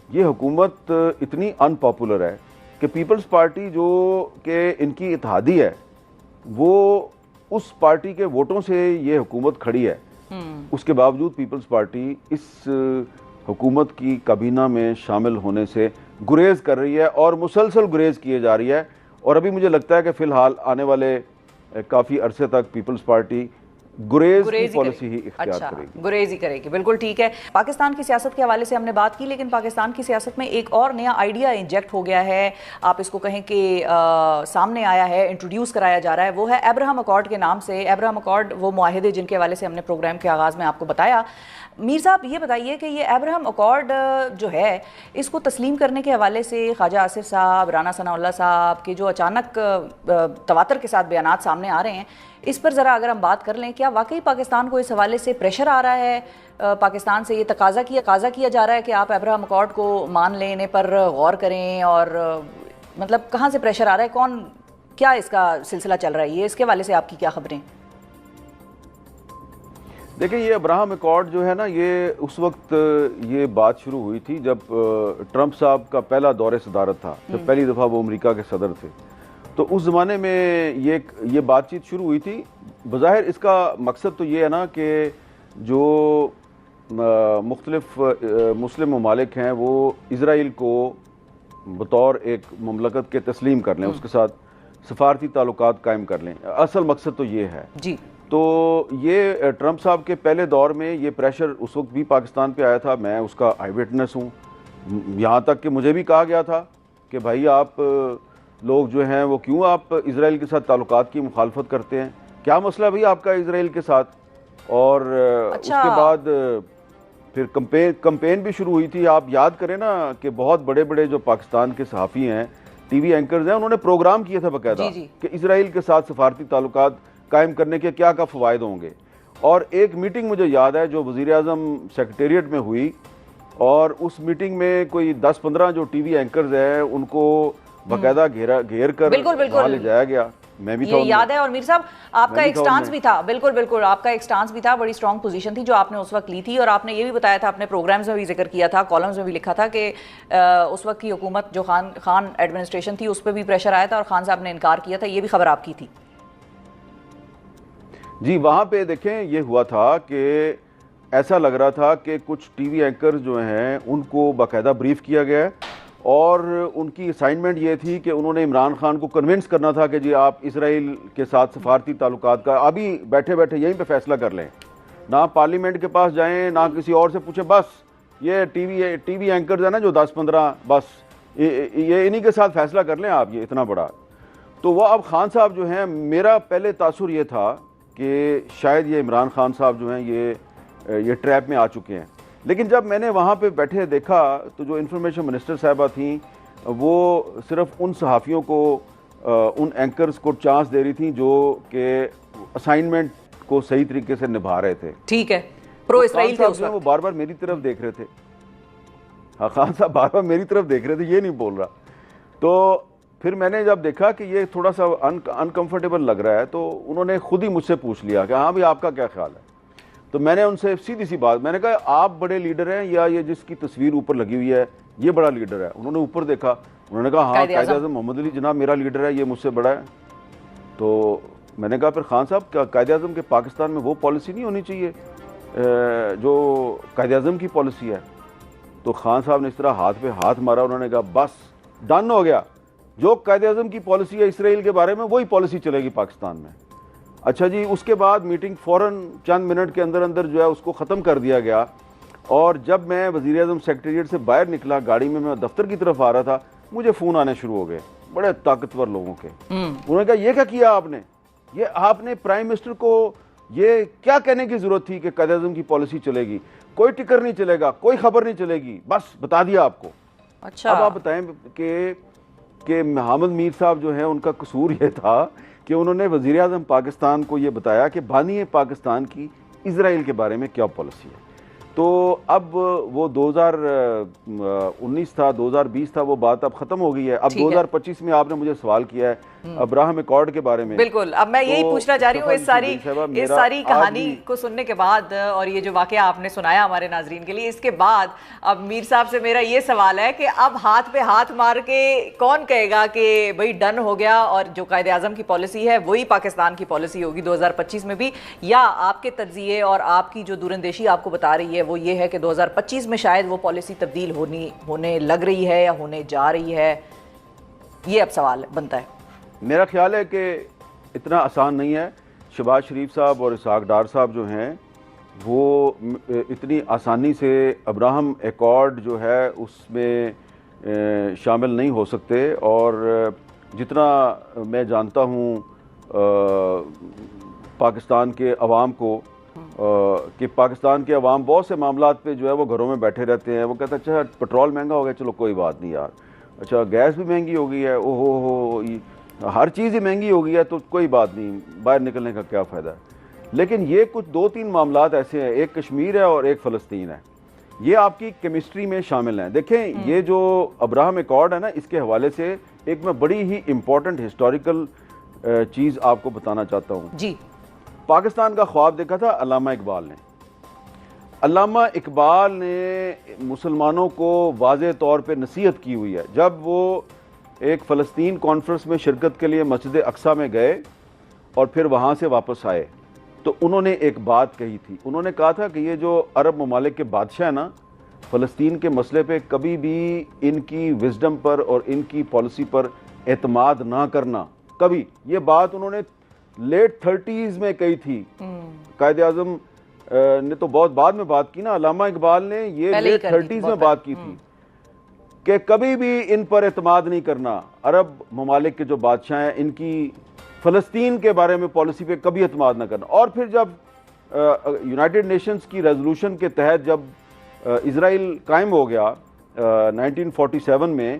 یہ حکومت اتنی ان پاپولر ہے کہ پیپلز پارٹی جو کہ ان کی اتحادی ہے وہ اس پارٹی کے ووٹوں سے یہ حکومت کھڑی ہے، اس کے باوجود پیپلز پارٹی اس حکومت کی کابینہ میں شامل ہونے سے گریز کر رہی ہے اور مسلسل گریز کیے جا رہی ہے، اور ابھی مجھے لگتا ہے کہ فی الحال آنے والے کافی عرصے تک پیپلز پارٹی گریز کی پالیسی ہی اختیار کرے گی۔ گریز ہی کرے گی، بالکل ٹھیک ہے۔ پاکستان کی سیاست کے حوالے سے ہم نے بات کی، لیکن پاکستان کی سیاست میں ایک اور نیا آئیڈیا انجیکٹ ہو گیا ہے، آپ اس کو کہیں کہ سامنے آیا ہے، انٹروڈیوس کرایا جا رہا ہے، وہ ہے ایبراہم اکارڈ کے نام سے۔ ایبراہم اکارڈ وہ معاہدے جن کے حوالے سے ہم نے پروگرام کے آغاز میں آپ کو بتایا۔ میر صاحب یہ بتائیے کہ یہ ایبراہم اکارڈ جو ہے اس کو تسلیم کرنے کے حوالے سے خواجہ آصف صاحب، رانا ثناء اللہ صاحب کے جو اچانک تواتر کے ساتھ بیانات سامنے آ رہے ہیں، اس پر ذرا اگر ہم بات کر لیں، کیا واقعی پاکستان کو اس حوالے سے پریشر آ رہا ہے؟ پاکستان سے یہ تقاضا کیا جا رہا ہے کہ آپ ایبراہم اکارڈ کو مان لینے پر غور کریں، اور مطلب کہاں سے پریشر آ رہا ہے؟ کیا اس کا سلسلہ چل رہا ہے؟ یہ اس کے حوالے سے آپ کی کیا خبریں؟ دیکھیں، یہ ایبراہم اکارڈ جو ہے نا، یہ اس وقت یہ بات شروع ہوئی تھی جب ٹرمپ صاحب کا پہلا دور صدارت تھا، جب پہلی دفعہ وہ امریکہ کے صدر تھے، تو اس زمانے میں یہ بات چیت شروع ہوئی تھی۔ بظاہر اس کا مقصد تو یہ ہے نا کہ جو مختلف مسلم ممالک ہیں وہ اسرائیل کو بطور ایک مملکت کے تسلیم کر لیں، اس کے ساتھ سفارتی تعلقات قائم کر لیں، اصل مقصد تو یہ ہے۔ جی، تو یہ ٹرمپ صاحب کے پہلے دور میں یہ پریشر اس وقت بھی پاکستان پہ آیا تھا، میں اس کا آئی وٹنس ہوں، یہاں تک کہ مجھے بھی کہا گیا تھا کہ بھائی آپ لوگ جو ہیں وہ کیوں آپ اسرائیل کے ساتھ تعلقات کی مخالفت کرتے ہیں، کیا مسئلہ بھائی آپ کا اسرائیل کے ساتھ؟ اور اس کے بعد پھر کمپین بھی شروع ہوئی تھی۔ آپ یاد کریں نا کہ بہت بڑے بڑے جو پاکستان کے صحافی ہیں، ٹی وی اینکرز ہیں، انہوں نے پروگرام کیا تھا باقاعدہ کہ اسرائیل کے ساتھ سفارتی تعلقات قائم کرنے کے کیا فوائد ہوں گے۔ اور ایک میٹنگ مجھے یاد ہے جو وزیر اعظم سیکریٹریٹ میں ہوئی، اور اس میٹنگ میں کوئی 10-15 جو ٹی وی اینکرز ہیں ان کو باقاعدہ گھیر کر وہاں لے جایا گیا۔ میں بھی یہ یاد ہے، اور میر صاحب آپ کا ایک سٹانس بھی تھا، بالکل آپ کا ایک سٹانس بھی تھا، بڑی اسٹرانگ پوزیشن تھی جو آپ نے اس وقت لی تھی، اور آپ نے یہ بھی بتایا تھا، اپنے پروگرامز میں بھی ذکر کیا تھا، کالمز میں بھی لکھا تھا کہ اس وقت کی حکومت جو خان ایڈمنسٹریشن تھی اس پہ بھی پریشر آیا تھا اور خان صاحب نے انکار کیا تھا، یہ بھی خبر آپ کی تھی۔ جی، وہاں پہ دیکھیں یہ ہوا تھا کہ ایسا لگ رہا تھا کہ کچھ ٹی وی اینکرز جو ہیں ان کو باقاعدہ بریف کیا گیا ہے، اور ان کی اسائنمنٹ یہ تھی کہ انہوں نے عمران خان کو کنونس کرنا تھا کہ جی آپ اسرائیل کے ساتھ سفارتی تعلقات کا ابھی بیٹھے یہیں پہ فیصلہ کر لیں، نہ پارلیمنٹ کے پاس جائیں، نہ کسی اور سے پوچھیں، بس یہ ٹی وی اینکرز ہیں نا جو 10-15، بس یہ انہی کے ساتھ فیصلہ کر لیں آپ، یہ اتنا بڑا۔ تو وہ اب خان صاحب جو ہیں، میرا پہلے تاثر یہ تھا کہ شاید یہ عمران خان صاحب جو ہیں یہ ٹریپ میں آ چکے ہیں، لیکن جب میں نے وہاں پہ بیٹھے دیکھا تو جو انفارمیشن منسٹر صاحبہ تھیں وہ صرف ان صحافیوں کو، ان اینکرز کو چانس دے رہی تھیں جو کہ اسائنمنٹ کو صحیح طریقے سے نبھا رہے تھے۔ ٹھیک ہے، پرو اسرائیل تھے اس وقت، وہ بار بار میری طرف دیکھ رہے تھے، ہاں خان صاحب بار بار میری طرف دیکھ رہے تھے، یہ نہیں بول رہا۔ تو پھر میں نے جب دیکھا کہ یہ تھوڑا سا انکمفرٹیبل لگ رہا ہے تو انہوں نے خود ہی مجھ سے پوچھ لیا کہ ہاں بھی آپ کا کیا خیال ہے؟ تو میں نے ان سے سیدھی سی بات، میں نے کہا آپ بڑے لیڈر ہیں یا یہ جس کی تصویر اوپر لگی ہوئی ہے یہ بڑا لیڈر ہے؟ انہوں نے اوپر دیکھا، انہوں نے کہا ہاں قائد اعظم محمد علی جناب میرا لیڈر ہے، یہ مجھ سے بڑا ہے۔ تو میں نے کہا پھر خان صاحب کیا قائد اعظم کے پاکستان میں وہ پالیسی نہیں ہونی چاہیے جو قائد اعظم کی پالیسی ہے؟ تو خان صاحب نے اس طرح ہاتھ پہ ہاتھ مارا، انہوں نے کہا بس ڈن ہو گیا، جو قائد اعظم کی پالیسی ہے اسرائیل کے بارے میں وہی پالیسی چلے گی پاکستان میں۔ اچھا جی، اس کے بعد میٹنگ فوراً چند منٹ کے اندر جو ہے اس کو ختم کر دیا گیا، اور جب میں وزیر اعظم سیکریٹریٹ سے باہر نکلا، گاڑی میں دفتر کی طرف آ رہا تھا، مجھے فون آنے شروع ہو گئے بڑے طاقتور لوگوں کے۔ انہوں نے کہا یہ کیا کیا آپ نے؟ یہ آپ نے پرائم منسٹر کو یہ کیا کہنے کی ضرورت تھی کہ قائد اعظم کی پالیسی چلے گی؟ کوئی ٹکر نہیں چلے گا، کوئی خبر نہیں چلے گی، بس بتا دیا آپ کو۔ اچھا، اب آپ بتائیں کہ محمد میر صاحب جو ہیں ان کا قصور یہ تھا کہ انہوں نے وزیر اعظم پاکستان کو یہ بتایا کہ بانی پاکستان کی اسرائیل کے بارے میں کیا پالیسی ہے۔ تو اب وہ 2019 تھا 2020 تھا وہ بات اب ختم ہو گئی ہے. اب 2025 میں آپ نے مجھے سوال کیا ہے ابراہم ایکارڈ کے بارے میں. بالکل, اب میں یہی پوچھنا چاہ رہی ہوں اس ساری کہانی کو سننے کے بعد اور یہ جو واقعہ آپ نے سنایا ہمارے ناظرین کے لیے, اس کے بعد اب میر صاحب سے میرا یہ سوال ہے کہ اب ہاتھ پہ ہاتھ مار کے کون کہے گا کہ بھئی ڈن ہو گیا اور جو قائد اعظم کی پالیسی ہے وہی پاکستان کی پالیسی ہوگی 2025 میں بھی, یا آپ کے تجزیے اور آپ کی جو دوراندیشی آپ کو بتا رہی ہے وہ یہ ہے کہ 2025 میں شاید وہ پالیسی تبدیل ہونے لگ رہی ہے یا ہونے جا رہی ہے؟ یہ اب سوال بنتا ہے. میرا خیال ہے کہ اتنا آسان نہیں ہے. شہباز شریف صاحب اور اسحاق ڈار صاحب جو ہیں وہ اتنی آسانی سے ابراہم ایکارڈ جو ہے اس میں شامل نہیں ہو سکتے, اور جتنا میں جانتا ہوں پاکستان کے عوام کو کہ پاکستان کے عوام بہت سے معاملات پہ جو ہے وہ گھروں میں بیٹھے رہتے ہیں. وہ کہتا ہے اچھا پٹرول مہنگا ہو گیا, چلو کوئی بات نہیں یار, اچھا گیس بھی مہنگی ہو گئی ہے, او ہو ہر چیز ہی مہنگی ہو گئی ہے تو کوئی بات نہیں, باہر نکلنے کا کیا فائدہ ہے. لیکن یہ کچھ 2-3 معاملات ایسے ہیں, ایک کشمیر ہے اور ایک فلسطین ہے, یہ آپ کی کیمسٹری میں شامل ہیں. دیکھیں یہ جو ابراہم ایکارڈ ہے نا, اس کے حوالے سے ایک میں بڑی ہی امپورٹنٹ ہسٹوریکل چیز آپ کو بتانا چاہتا ہوں. جی, پاکستان کا خواب دیکھا تھا علامہ اقبال نے. علامہ اقبال نے مسلمانوں کو واضح طور پہ نصیحت کی ہوئی ہے. جب وہ ایک فلسطین کانفرنس میں شرکت کے لیے مسجد اقصیٰ میں گئے اور پھر وہاں سے واپس آئے تو انہوں نے ایک بات کہی تھی. انہوں نے کہا تھا کہ یہ جو عرب ممالک کے بادشاہ ہیں نا, فلسطین کے مسئلے پہ کبھی بھی ان کی وزڈم پر اور ان کی پالیسی پر اعتماد نہ کرنا کبھی. یہ بات انہوں نے لیٹ 30s میں کہی تھی. قائد اعظم نے تو بہت بعد میں بات کی نا, علامہ اقبال نے یہ لیٹ 30s میں بات کی تھی کہ کبھی بھی ان پر اعتماد نہیں کرنا. عرب ممالک کے جو بادشاہ ہیں ان کی فلسطین کے بارے میں پالیسی پہ کبھی اعتماد نہ کرنا. اور پھر جب یونائٹڈ نیشنز کی ریزولوشن کے تحت جب اسرائیل قائم ہو گیا 1947 میں,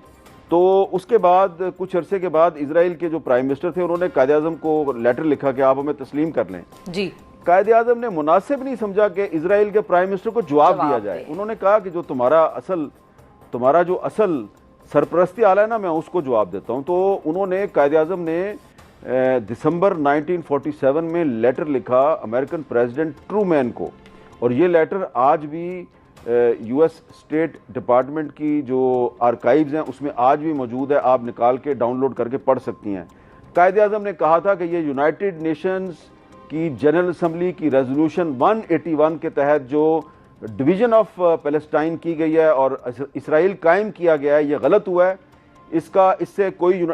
تو اس کے بعد کچھ عرصے کے بعد اسرائیل کے جو پرائم منسٹر تھے انہوں نے قائد اعظم کو لیٹر لکھا کہ آپ ہمیں تسلیم کر لیں. جی, قائد اعظم نے مناسب نہیں سمجھا کہ اسرائیل کے پرائم منسٹر کو جواب دیا جائے. انہوں نے کہا کہ جو تمہارا جو اصل سرپرستی آلہ ہے نا, میں اس کو جواب دیتا ہوں. تو انہوں نے قائد اعظم نے دسمبر 1947 میں لیٹر لکھا امریکن پریزیڈنٹ ٹرومین کو, اور یہ لیٹر آج بھی یو ایس اسٹیٹ ڈپارٹمنٹ کی جو آرکائیوز ہیں اس میں آج بھی موجود ہے, آپ نکال کے ڈاؤن لوڈ کر کے پڑھ سکتی ہیں. قائد اعظم نے کہا تھا کہ یہ یونائٹڈ نیشنز کی جنرل اسمبلی کی ریزولوشن 181 کے تحت جو ڈویژن آف پیلسٹائن کی گئی ہے اور اسرائیل قائم کیا گیا ہے, یہ غلط ہوا ہے. اس سے کوئی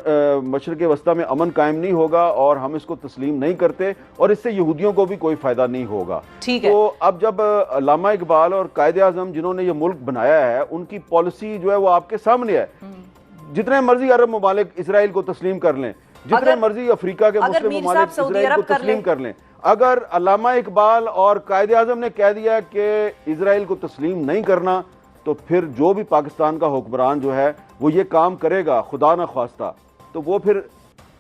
مشرق وسطیٰ میں امن قائم نہیں ہوگا اور ہم اس کو تسلیم نہیں کرتے, اور اس سے یہودیوں کو بھی کوئی فائدہ نہیں ہوگا. تو اب جب علامہ اقبال اور قائد اعظم جنہوں نے یہ ملک بنایا ہے ان کی پالیسی جو ہے وہ آپ کے سامنے ہے. جتنے مرضی عرب ممالک اسرائیل کو تسلیم کر لیں, جتنے مرضی افریقہ کے مسلم ممالک اسرائیل کو تسلیم کر لیں, اگر علامہ اقبال اور قائد اعظم نے کہہ دیا کہ اسرائیل کو تسلیم نہیں کرنا, تو پھر جو بھی پاکستان کا حکمران جو ہے وہ یہ کام کرے گا خدا نہ خواستہ, تو وہ پھر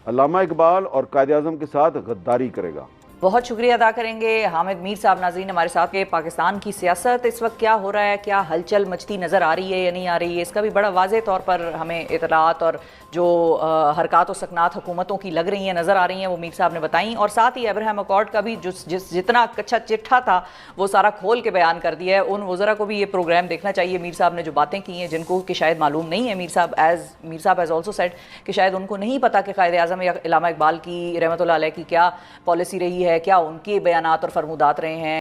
علامہ اقبال اور قائد اعظم کے ساتھ غداری کرے گا. بہت شکریہ ادا کریں گے حامد میر صاحب. ناظرین ہمارے ساتھ کہ پاکستان کی سیاست اس وقت کیا ہو رہا ہے, کیا ہلچل مچتی نظر آ رہی ہے یا نہیں آ رہی ہے, اس کا بھی بڑا واضح طور پر ہمیں اطلاعات اور جو حرکات و سکنات حکومتوں کی لگ رہی ہیں نظر آ رہی ہیں وہ میر صاحب نے بتائیں, اور ساتھ ہی ابراہم ایکارڈ کا بھی جتنا کچا چٹھا تھا وہ سارا کھول کے بیان کر دیا ہے. ان وزراء کو بھی یہ پروگرام دیکھنا چاہیے میر صاحب نے جو باتیں کی ہیں, جن کو کہ شاید معلوم نہیں ہے. میر صاحب ایز آلسو سیڈ کہ شاید ان کو نہیں پتا کہ قائد اعظم یا علامہ اقبال کی رحمۃ اللہ علیہ کی کیا پالیسی رہی ہے, کیا ان کے بیانات اور فرمودات رہے ہیں.